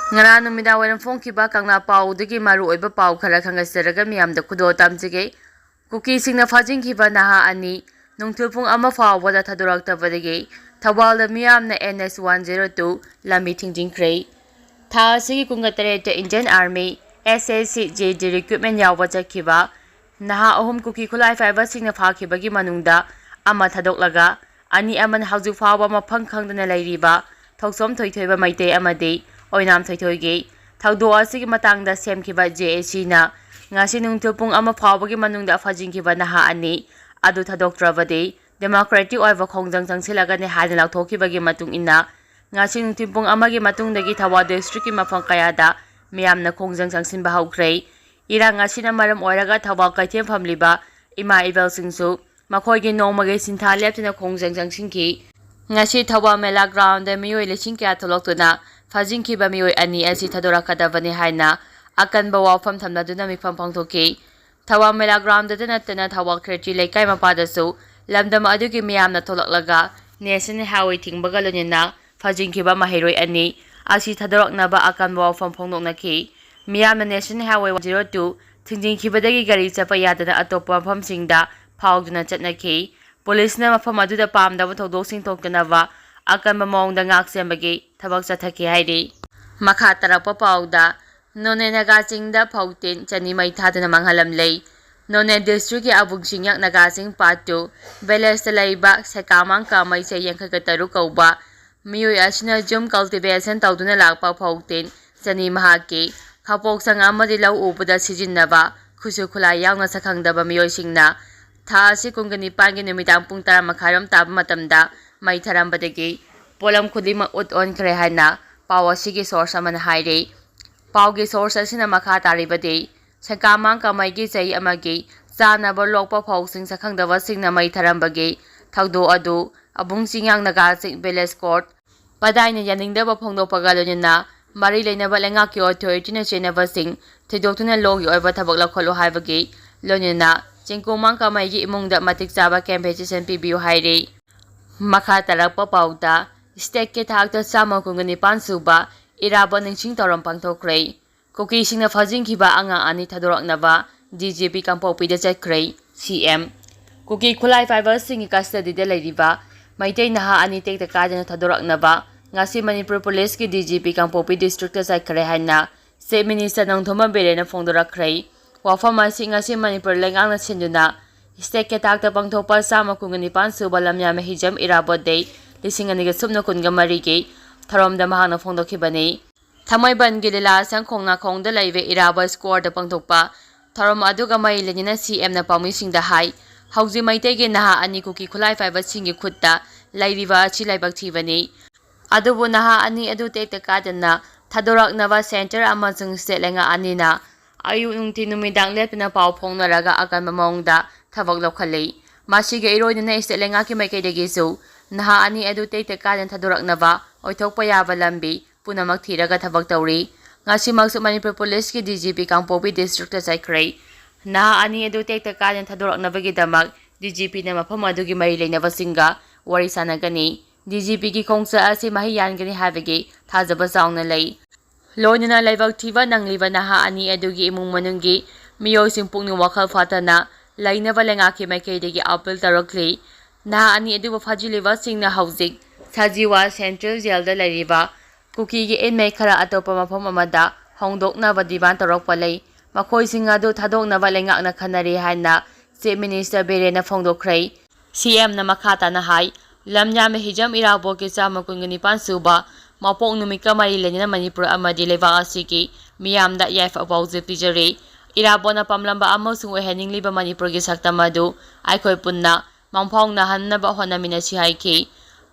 Ngara numida waram phongkiba kangna paudagi maru oiba pau khara khangasaraga miyamda kudo tamjige kuki singna fajingkiba naha ani nungthul pung ama fawada thaduraktabadagi thawalda miyamna NS 102 lami thingjingkhrei tha sigi kungatare Indian Army SSC JD recruitment yawa chakhiba naha ahum kuki khulai fiber singna phakibagi manungda ama thadoklaga ani aman hauju fawa mafang khangdana lairiba thoksom thoithoiba Meitei amadi Oinam Thoithoige, Taudo Asigi Matanga Semkiba JAC na, Ngasi Nungtil Pung ama Pawagi Manung da Fajinkiba Naha Ani, Adu Tadok Travade, Democratic Oiva Kongjang Silaga ni Hadala Tokibagi Matung Ina, Ngasi Nungtil Pung Amagi Matung de Gitawa District Mafang Kayada, Miam na Kongjang Simba Haukrei, Ira Ngasi na Maram Oiraga Tawa Kaitim Famliba, Ima Ibel Singsu, Makoigi no Magi Sintalep na Kongjang Sinki, Ngasi Tawa Mela Ground de Mio Lishin Katolokuna, Fajingkiba mioi ani asi thadorakadavani haina akanba wapham thamnaduna mifam pangthoki thawa mela ground da natana thawa khreti lekai mapadasu lamdam adugi miyamna tholaklaga national highway thingbaga lonina fajingkiba mahiroi ani asi thadoraknaba akanba wapham phongdoknaki miyamna national highway 102 thingjingkibadagi gari chapa yadana atopa mafamsingda phauduna chatnaki police na mafam aduda pamdaba thodok thoktanaba akan mamong da ngak sembagi thabak chathaki hairi makha tarakpa pauda none nagasing da phautin chani mai thadana manghalam lei none district ki abugsing yak nagasing patu village laiba sekamang kamai se yankhaga taru kauba miyoi asina jum cultivation tawduna lakpa phautin chani mahaki khapok sang amadi lau ubada sijinnaba khusu khula yauna sakhangdaba miyoi singna tha asi kungani pangi numitang pung 10 makharam tab matamda Mai Tharambadagi, Polam Kudima Ut on Krehana, Pawasigi source aman haire, Paugi source asina Makata ribadi, Sakamang Kamaigi say amagi, Sana Bolokpa posing sa Kangdavasing na Mai Tharambagi, Taudo Adu, Abung Singang Nagasing Village Court, Paday na yaning daba pongdo pagalonina, Marilay na balangaki authority na Chenavasing, Tidok na logi or batabagla kolo haivagi, Lonina, Chinkumang Kamaigi imungda Matiksaba Campages and PBU haire. Makha tarakpa pauda, state ke thakta sama kungani pansuba, iraba ningsing toram pangthokrei. Kuki singna fajingkiba anga ani thadoraknaba, DGP kampopi da chakkrei, CM. Kuki khulai fiber singi custody de lairiba, Meitei naha ani tekta kadana thadoraknaba, ngasi Manipur Police ki DGP kampopi district da chakkrei haina, State Minister Nangthoma Berena phongdorakrei, wapham asi ngasi Manipur lengang na sinduna, State ke takta pangthopa sama kungani pansuba lamya hijam irabode lising aniga subna kunga marigi tharomda mahana phongdokhibani thamaiban gilila sangkhongna khongda laive iraba score da pangthopa tharom aduga mai lenina CM na pami singda hai hauji Meitei ge naha ani kuki khulai fiber singi khutta lairiwa chi laibak thibani adubu naha ani adu tekta kadana thadoraknaba center amajung state lenga anina ayu nungti numidang lepna pau phongnaraga akan mamongda Thavak Lokhalei, Masiga Iroina Istelenga ki Maikei su, Naha ani edu tekta kadan thaduraknaba, Oithokpa yaba lambi, Punamak thiraga thavak tawri, Ngasi magsu Manipur Police ki DGP Kangpopi District ta chaikrei, Naha ani edu tekta kadan thaduraknabagi damak, DGP na mafam adugi marilay na vasinga, wari sanagani, DGP ki khongsa asi mahiyangani habagi, thajaba saungna lay. Loina laibak thiba nangliba naha ani edugi imung manungi, miyoy simpung wakal fatana, Laina Valangaki Maikei Apple Tarokli, Na ani edu Fajiliva sing na Hausik, Sajiwa Central Jail da Lariva, Kuki in Makara Atopa Mapom Amada, Hongdok na Vadivan Tarokpalay, Makoi Singado Tadok na Valanga na Kanari Hana, State Minister Berena Fongdokray, CM na Makata na Hai, Lamnya Hijam Irabo Kisama Kungani Pansuba, Mapong Numika Marilan na Manipur Amadi Leva Asiki, Miam da Yef about the Pijari. Irabo na pamlamba amosung wehening liba Manipur gi saktamadu aikoi punna mangphong na hannaba honamina si haiki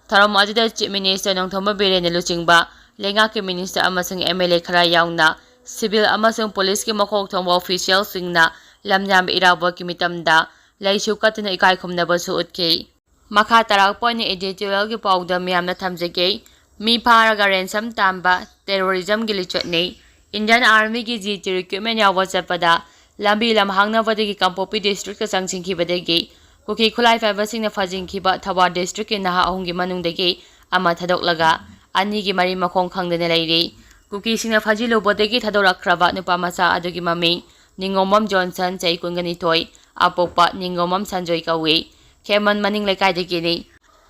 tharom adida chief minister Nangthoma Berena luchingba lenga ki minister amasung MLA khara yauna civil amasung police ki makok thongba official singna lamnyam irabo ki mitamda laisu katna ikai khumnaba su utke makha tarak point editorial ki Paodam yamna thamjage mi pharaga ransom tamba terrorism gi lichotne Indian Army ki GT recruitment yawa chapada lambi lamhangna badagi Kampopi district ka sangchingki badagi kuki khulai fiber sing na fajingki ba Thawa district ki naha ahungi manungdagi ama thadok laga ani gi mari makhong khangdene lairi Kukisinga fajilubodagi thadorkraba nupa macha adugi mami Ningomam Johnson chai kunganithoi apopa Ningomam Sanjoy kawi Keman maning lekaidagi ni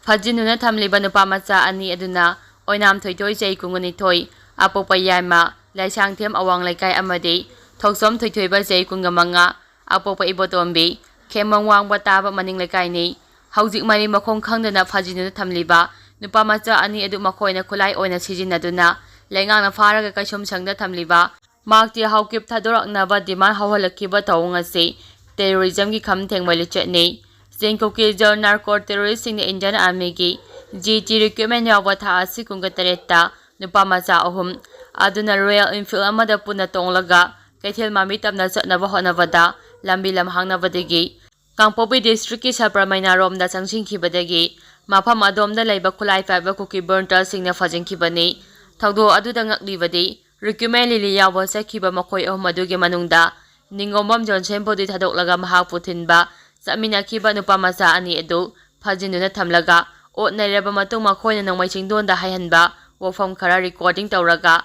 Fajinuna thamliba nupa macha ani aduna Oinam thoitoi chai kunganithoi apopa yaima Laisangthem awang lekai amadi Thoksom thoithoiba chai kungamanga apopa ibotombi Kemang wangba taba maning lekai ni Haujik mari makhong khangdana fajinuna thamliba nupa macha ani adu makhoina khulai oina sijinaduna Lengang na faraga kaisum sangda thamliba Makti Haokip thadoraknaba demand hawhalakiba tawng asi terrorism gi khamtheng wali chatni Zenkoki Zone narco terrorist in the Indian Army gi GT recruitment yawa tha asi kunga taretta nupa macha ahum aduna Royal Enfield amada puna tonglaga Kaithel mami tamna chatnaba honavada lambi lam hangnabadagi Kangpopi district ki Sapramaina romda changsingkhibadagi Mapa adomda leiba khulai paiba kuki burnter singna fajingkhibani Thaudo aduda ngaklibadi Recruitment lili yawa sakhiba makhoi ahum adugi manungda Ningomam Johnson bodi thadoklaga mahak puthinba Saminakhiba nupa macha ani adu phajinuna thamlaga otnairaba matung makhoina nongmai chingdonda haihanba wapham khara recording tawraga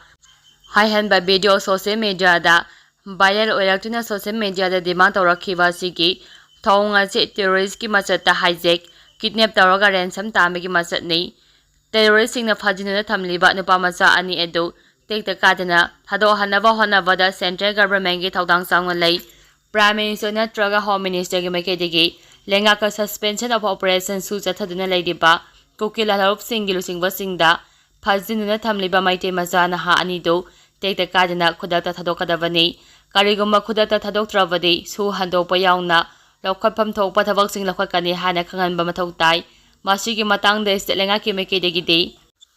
haihanba video social media da viral oiraktuna social media da demand tawrakhiba sigi thonga che terrorist ki machata hijack kidnap tawraga ransom tamegi machatni terrorist singna phajinuna thamliba nupa macha ani adu tekta kadana thado hanaba honabada central government gi thaudang sangna lei Prime Minister natraga Home Minister gi makedegi lenga ka suspension of operation su chathaduna leidiba kokila larup singilu singba singda phajinuna thamliba Meitei macha na ha ani do tekta kadana khudata thadokadabani karigumba khudata thadoktrabadi su handokpa yauna lokhapham thokpa thabak sing lokhakani hana khanganba mathau tai masigi matangda state lenga ki makedegi de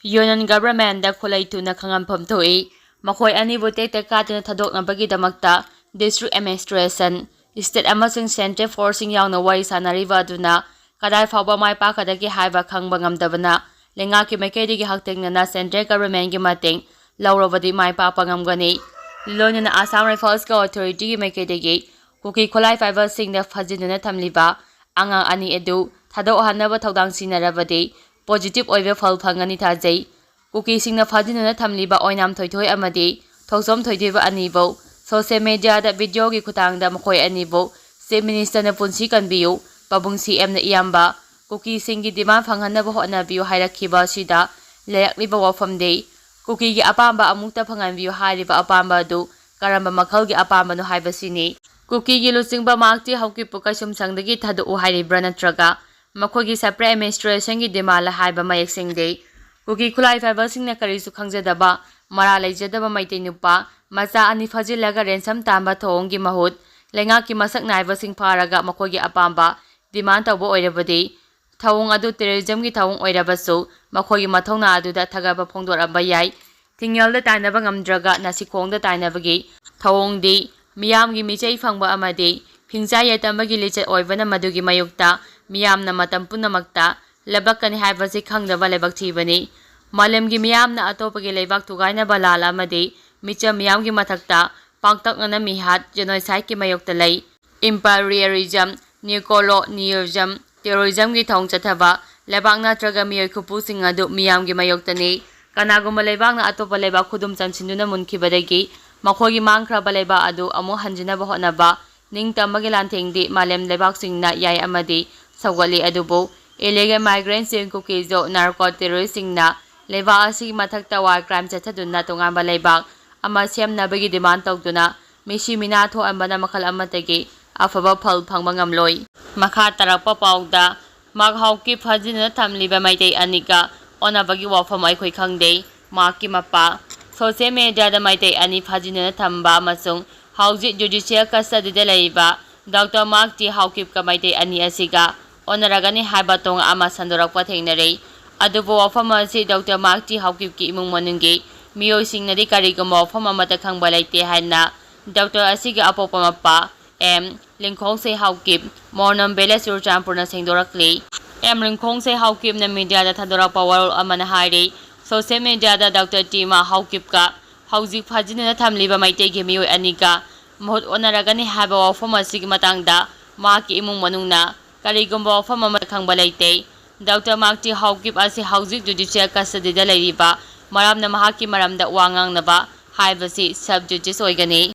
Union government da khulai tuna khangampham thoi makhoi ani bu tekta kadana thadoknabagi damakta District Administration, State amasung Central Forcing yauna wari sanariba aduna kadai fawba mai pakadagi haiba khangba ngamdabana lenga ki makedegi haktengnana Central Government gi mateng laurabadi mai papa ngamgani loinana Assam Rifles ka Authority gi makedegi kuki khulai fiber singna phajinuna thamliba angang ani edu thadok hanaba thodang sinarabadi positive oibe phal phangani thajai kuki singna phajinuna thamliba oinam thoithoi amadi thoksom thoideba anibo social media da video gi khutangda makhoi anibo Chief Minister na punsi kanbiu pabung CM na iyamba kuki singi demand phanghanaba honabiu hairakhiba sida layakliba wapham de kuki gi apamba amukta phanganbiu hairiba apamba du karamba makhal gi apamba no haibasini kuki gi lusingba makti Haokip kaisum sangdagi thadu hairibra natraga makhoi gi separate administration gi demand la haiba mayek singde kuki khulai fiber singna karisu khangjadaba mara leijadaba Meitei nupa macha ani fajilaga ransom tamba thongi mahut lenga ki masak naiba sing pharaga makhogi apamba demand tawbo oirabadi thawung adu terrorism gi thawung oirabasu makhogi mathongna adu da thagaba phongdoraba yai tingyal da tainaba ngamdraga nasikhong da tainabagi thawung di miyam gi michei phangba amadi phingja yatamagi lichet oibana madugi mayukta miyam na matam punamakta labakani haibasi khangdaba lebak thibani malam gi miyam na atopagi lebak tugaina balala amadi Micha miyam gi mathakta pangtakna mihat genocide ki mayokta lei imperialism neocolonialism terrorism gi thong chathaba lebakna traga miyoi khupu singa du miyam gi mayokta ni kanaguma lebakna atopa leba khudum chansinuna munkhibadagi makhogi mangkhra baleba adu amu hanjina ba honaba ningtamagi lanthengdi malem lebak singna yai amadi sawgali adubo illegal migrants sing kukizo narco terrorist singna leba asi mathakta war crime chathaduna tongamba lebak ama semnabagi demand tawduna misi mina tho ambana makhal amatagi afaba phal phangba ngamloi makha tarakpa pauda mak Haokip phajina thamliba Meitei anika Onabagi wapham aikhoi khangdei maki mapa social media da Meitei ani phajina thamba masung hauji judicial custody da leiba Dr. Makti Haokip ka Meitei ani asiga onaragani haiba tong ama sandorakpa thengnarei adubo wapham asi Dr. Makti Haokip ki imung manungi Miyoi singnadi karigumba wapham amata khangba leite haina Dr. asiga apopa mapa M lingkhong se Haokip mornam bele surchampurna sengdorakli M lingkhong se Haokip na media da thadorakpa warol amana hairi social media da Dr. Tima Haokip ka hauji phajina thamliba Meitei gi miyoi anika mahut onaragani haba wapham asigi matangda maki imung manungna karigumba wapham amata khangba leite Dr. Makti Haokip asi hauji judicial custody da leiriba ꯃꯔꯝꯅ ꯃꯍꯥꯛꯀꯤ ꯃꯔꯝꯗ ꯋꯥ ꯉꯥꯡꯅꯕ ꯍꯥꯏꯕꯁꯤ ꯁꯕꯖꯨꯗꯤꯁ ꯑꯣꯏꯒꯅꯤ꯫